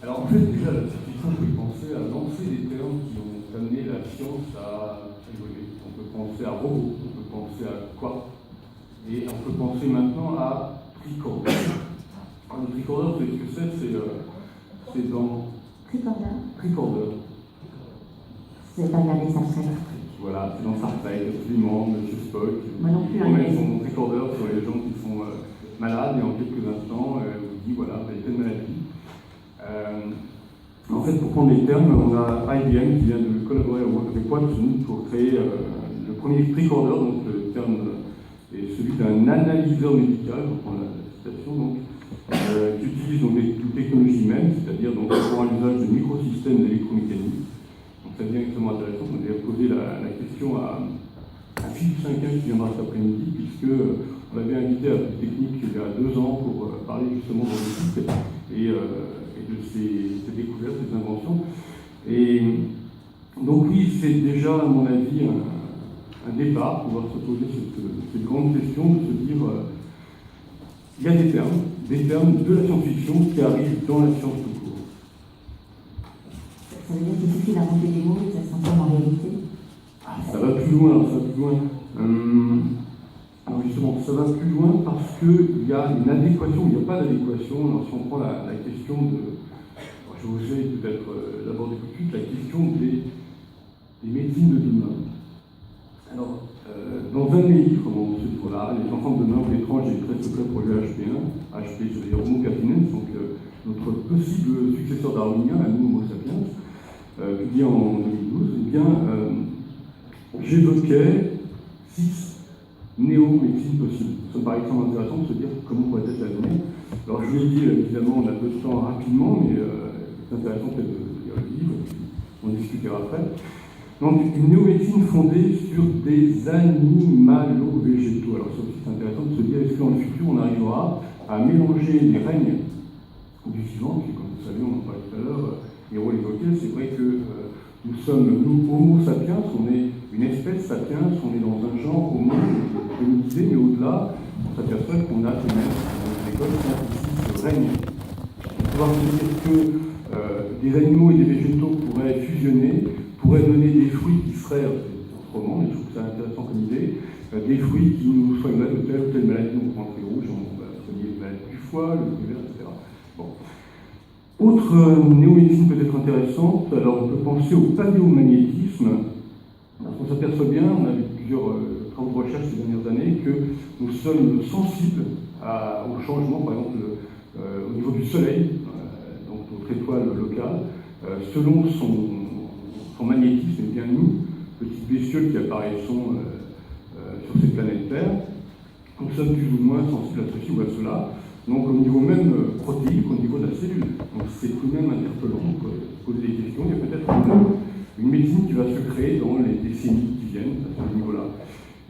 Alors en fait, déjà, la science-fiction, on peut penser à lancer des termes qui ont amené la science à évoluer. On peut penser à robot, on peut penser à quoi, et on peut penser maintenant à tricorder. Un tricorder, vous savez ce que c'est dans... Tricorder. Vous n'avez pas regardé Star Trek? Voilà, c'est dans Star Trek, absolument, Monsieur Spock. Moi non plus, il promène son tricorder sur les gens qui sont malades, et en quelques instants, vous dit, voilà, vous avez telle maladie. En fait, pour prendre les termes, on a IBM qui vient de collaborer avec Watson pour créer le premier tricorder, donc le terme est celui d'un analyseur médical, on prend la citation, donc, qui utilise donc des technologies mêmes, c'est-à-dire donc, pour un usage de microsystèmes d'électromécanique. Donc ça devient extrêmement intéressant. On avait posé la question à Philippe Cinquin qui viendra cet après-midi, puisque on l'avait invité à cette technique il y a 2 ans pour parler justement de l'éthique et de ses découvertes, ses inventions. Et donc oui, c'est déjà, à mon avis, un départ pour pouvoir se poser cette grande question de se dire il y a des termes de la science-fiction qui arrivent dans la science tout court. Ça veut dire qu'il suffit d'inventer des mots et ça s'entend en réalité? Ça va plus loin, alors justement, ça va plus loin parce qu'il y a une adéquation, il n'y a pas d'adéquation. Alors si on prend la question de... je vais essayer peut-être d'aborder tout de suite la question des médecines de demain. Alors, dans un de mes livres, dans ce livre-là, Les enfants de demain ou l'étrange et très secret pour le HP1, HP, je veux dire Homo sapiens, donc notre possible successeur darwinien, à nous, Homo sapiens, publié en 2012, eh bien, j'évoquais 6 néo-médecines possibles. Ça me paraît extrêmement intéressant de se dire comment pourrait être l'avenir. Alors je vous l'ai dit, évidemment, on a peu de temps rapidement, mais c'est intéressant peut-être de lire le livre, on discutera après. Donc une néo-médecine fondée sur des animalo-végétaux. Alors ça aussi c'est intéressant de se dire, est-ce que dans le futur on arrivera à mélanger les règnes du vivant, qui comme vous savez, on en parlait tout à l'heure, Hérault l'évoquait, c'est vrai que nous sommes, nous, Homo sapiens, on est une espèce sapiens, on est dans un genre Homo hominisé, mais au-delà, on s'aperçoit qu'on a tout de même des écoles scientifiques ce règne. On va pouvoir se dire que des animaux et des végétaux pourraient fusionner, pourraient donner des fruits qui seraient, autrement, je trouve que c'est intéressant comme idée, des fruits qui nous soigneraient de telle ou telle maladie, donc en très rouge, on va soigner les maladies du foie, le vert, etc. Bon. Autre néo-médecine peut-être intéressante, alors on peut penser au paléomagnétisme. Parce qu'on s'aperçoit bien, on a eu plusieurs travaux de recherche ces dernières années, que nous sommes sensibles au changement, par exemple au niveau du Soleil, donc notre étoile locale, selon son magnétisme, et bien nous, petits bestioles qui apparaissons sur cette planète Terre, nous sommes plus ou moins sensibles à ceci ou à cela. Donc au niveau même protéique, au niveau de la cellule. Donc c'est tout de même interpellant, on peut se poser des questions. Il y a peut-être une médecine qui va se créer dans les décennies qui viennent, à ce niveau-là.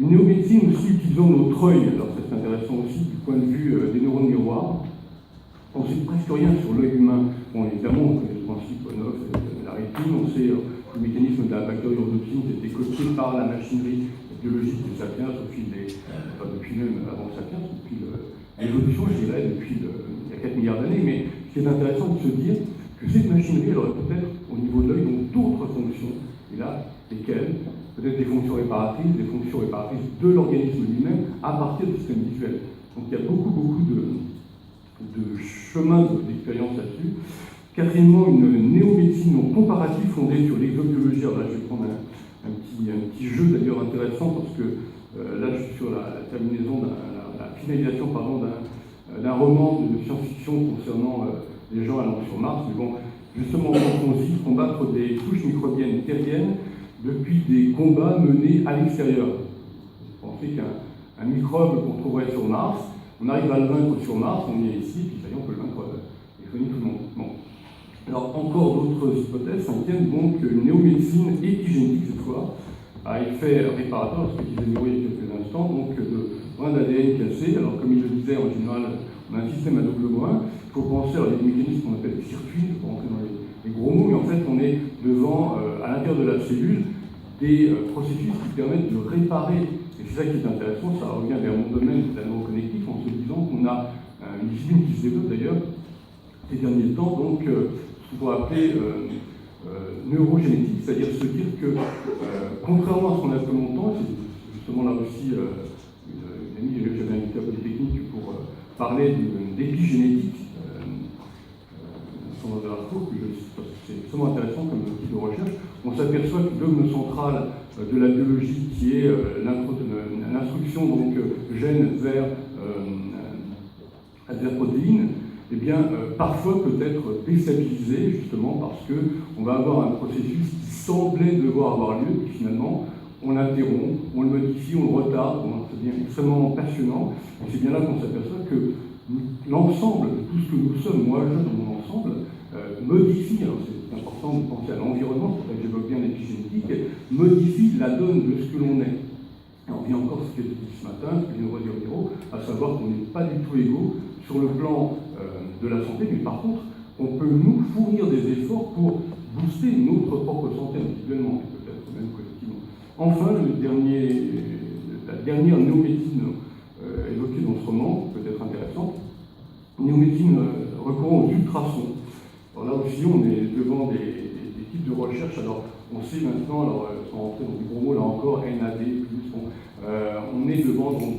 Une néomédecine aussi utilisant notre œil. Alors ça c'est intéressant aussi du point de vue des neurones miroirs. On ne sait presque rien sur l'œil humain. Bon, évidemment, on connaît le principe ONOF, la rétine, on sait le mécanisme de la bactériorhodopsine qui a été copié par la machinerie biologique des sapiens depuis même avant sapiens, depuis l'évolution, je dirais, depuis il y a 4 milliards d'années. Mais ce qui est intéressant de se dire que cette machinerie, elle aurait peut-être, au niveau de l'œil, d'autres fonctions. Et là, lesquelles? Peut-être des fonctions réparatrices de l'organisme lui-même à partir du système visuel. Donc il y a beaucoup de chemins d'expérience là-dessus. Quatrièmement, une néomédecine non comparative fondée sur l'exobiologie. Alors là, je vais prendre un petit jeu d'ailleurs intéressant parce que là, je suis sur la terminaison, la finalisation d'un roman de science-fiction concernant les gens allant sur Mars. Mais bon, justement, on consiste à combattre des souches microbiennes terriennes depuis des combats menés à l'extérieur. Vous pensez qu'un microbe qu'on trouverait sur Mars, on arrive à le vaincre sur Mars, on est ici, puis ça y est, on peut le vaincre et soigner tout le monde. Bon. Alors, encore d'autres hypothèses, cinquième, donc une néomédecine épigénétique cette fois, à effet réparateur, ce que disait Miro il y a quelques instants, donc de brins d'ADN cassés. Alors, comme il le disait, en général, on a un système à double brin. Il faut penser à des mécanismes qu'on appelle des circuits, je ne vais pas rentrer dans les gros mots, mais en fait, on est devant, à l'intérieur de la cellule, des processus qui permettent de réparer. Et c'est ça qui est intéressant, ça revient vers mon domaine de la neuroconnectique, en se disant qu'on a une discipline qui se développe d'ailleurs ces derniers temps, donc ce souvent appelé neurogénétique, c'est-à-dire se dire que, contrairement à ce qu'on a fait longtemps, c'est justement là aussi une amie que j'avais invitée à Polytechnique pour parler d'épigénétique, de la faute, c'est extrêmement intéressant comme type de recherche. On s'aperçoit que le dogme central de la biologie, qui est l'instruction donc gène vers protéines, eh bien, parfois peut être déstabilisé justement parce qu'on va avoir un processus qui semblait devoir avoir lieu, puis finalement on l'interrompt, on le modifie, on le retarde, ça devient extrêmement passionnant. Et c'est bien là qu'on s'aperçoit que l'ensemble de tout ce que nous sommes, moi je dans mon ensemble, modifie, alors c'est important de penser à l'environnement, c'est pour ça que j'évoque bien l'épigénétique, modifie la donne de ce que l'on est. Et on vient encore ce que j'ai dit ce matin, ce que vient de redire Miro, à savoir qu'on n'est pas du tout égaux sur le plan de la santé, mais par contre, on peut nous fournir des efforts pour booster notre propre santé individuellement, et peut-être même collectivement. Enfin, la dernière néomédecine évoquée dans ce roman, peut-être intéressante, néomédecine recourant aux ultrasons. Alors là aussi, on est devant des types de recherche. Alors, on sait maintenant, alors, sans rentrer dans des gros mots, là encore, NAD+, on est devant donc,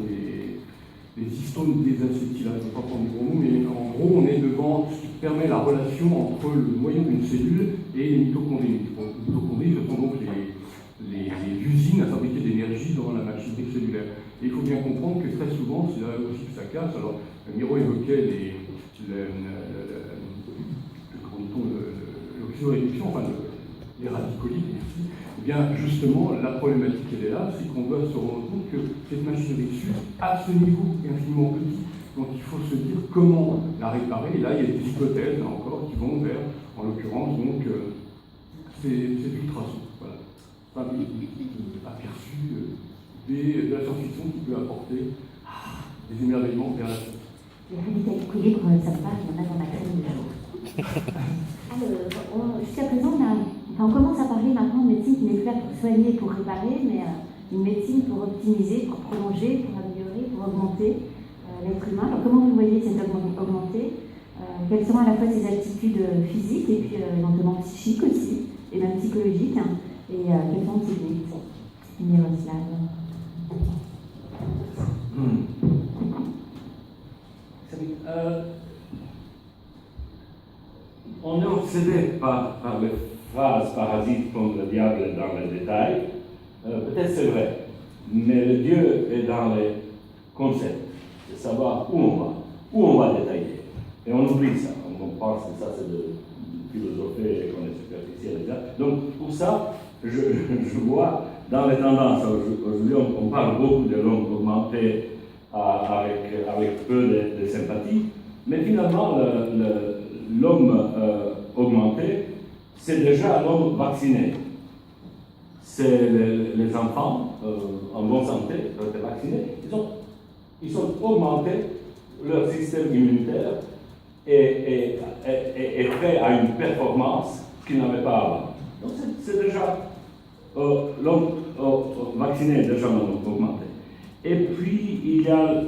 des histones désacétylases, je ne vais pas prendre des gros mots, mais en gros, on est devant ce qui permet la relation entre le noyau d'une cellule et les mitochondries. Les mitochondries, ce sont donc les usines à fabriquer de l'énergie dans la machinerie cellulaire. Et il faut bien comprendre que très souvent, c'est là aussi que ça casse. Alors, Miro évoquait l'oxydoréduction, enfin les radicolytes, eh bien justement, la problématique elle est là, c'est qu'on doit se rendre compte que cette machinerie s'use à ce niveau infiniment petit. Donc il faut se dire comment la réparer. Et là, il y a des hypothèses, là encore, qui vont vers, en l'occurrence, donc, ces ultrasons. Voilà. Enfin, aperçu de la science-fiction qui peut apporter des émerveillements vers la science. L'équilibre, ça me parle, il y en a dans ma crème du jour. Alors, jusqu'à présent, on commence à parler maintenant de médecine qui n'est plus là pour soigner, pour réparer, mais une médecine pour optimiser, pour prolonger, pour améliorer, pour augmenter l'être humain. Alors, comment vous voyez cette augmenter quelles sont à la fois ses aptitudes physiques et puis éventuellement psychiques aussi, et même psychologiques, et quelles sont ses limites? Miroslav. On est obsédé par les phrases parasites comme le diable est dans les détails. Peut-être c'est vrai, mais le Dieu est dans les concepts, de savoir où on va détailler. Et on oublie ça, on pense que ça c'est de philosopher et qu'on est superficiel. Donc pour ça, je vois dans les tendances, aujourd'hui on parle beaucoup de l'homme augmenté avec peu de sympathie, mais finalement l'homme augmenté, c'est déjà l'homme vacciné. C'est les enfants en bonne santé, vaccinés, ils ont augmenté leur système immunitaire et prêt à une performance qu'ils n'avaient pas avant. Donc c'est déjà l'homme vacciné est déjà l'homme augmenté. Et puis il y a